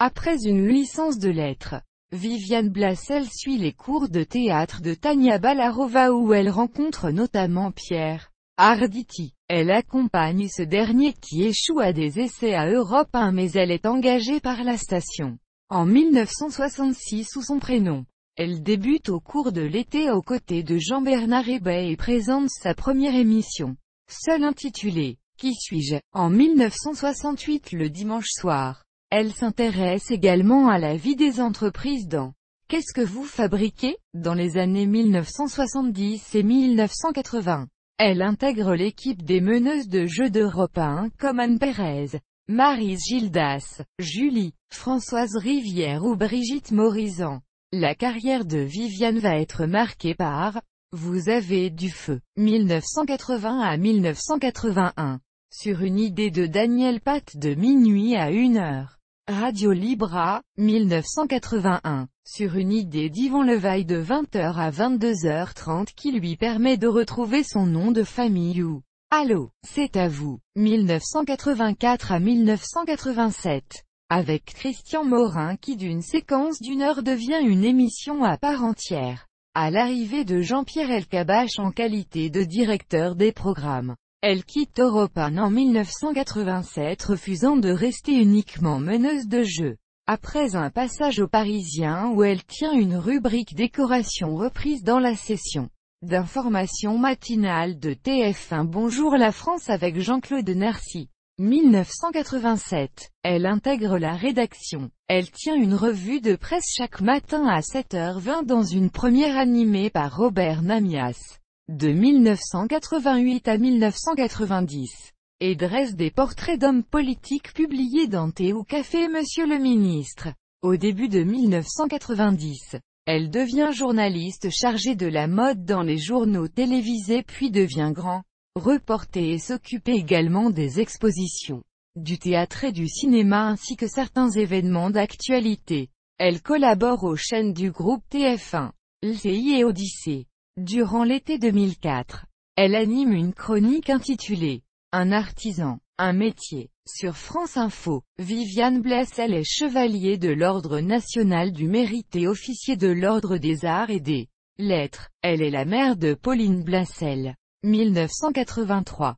Après une licence de lettres, Viviane Blassel suit les cours de théâtre de Tania Ballarova où elle rencontre notamment Pierre Arditi. Elle accompagne ce dernier qui échoue à des essais à Europe 1 mais elle est engagée par la station en 1966 sous son prénom. Elle débute au cours de l'été aux côtés de Jean-Bernard Hébet et présente sa première émission, seule intitulée « Qui suis-je ?», en 1968 le dimanche soir. Elle s'intéresse également à la vie des entreprises dans « Qu'est-ce que vous fabriquez ?», dans les années 1970 et 1980. Elle intègre l'équipe des meneuses de jeux d'Europe 1 comme Anne Pérez, Maryse Gildas, Julie, Françoise Rivière ou Brigitte Morizan. La carrière de Viviane va être marquée par « Vous avez du feu » 1980 à 1981, sur une idée de Daniel Pat de minuit à 1h. Radio Libra, 1981, sur une idée d'Yvan Levaille de 20h à 22h30 qui lui permet de retrouver son nom de famille ou « Allô, c'est à vous » 1984 à 1987, avec Christian Morin qui d'une séquence d'une heure devient une émission à part entière, à l'arrivée de Jean-Pierre Elkabbach en qualité de directeur des programmes. Elle quitte Europe 1 en 1987 refusant de rester uniquement meneuse de jeu. Après un passage au Parisien où elle tient une rubrique décoration reprise dans la session d'information matinale de TF1 Bonjour la France avec Jean-Claude Narcy. 1987, elle intègre la rédaction. Elle tient une revue de presse chaque matin à 7h20 dans une première animée par Robert Namias. De 1988 à 1990, et dresse des portraits d'hommes politiques publiés dans Thé ou Café Monsieur le Ministre. Au début de 1990, elle devient journaliste chargée de la mode dans les journaux télévisés puis devient grand reporter et s'occupe également des expositions, du théâtre et du cinéma ainsi que certains événements d'actualité. Elle collabore aux chaînes du groupe TF1, LCI et Odyssée. Durant l'été 2004, elle anime une chronique intitulée « Un artisan, un métier ». Sur France Info, Viviane Blassel est chevalier de l'Ordre national du mérite et officier de l'Ordre des arts et des lettres. Elle est la mère de Pauline Blassel. 1983.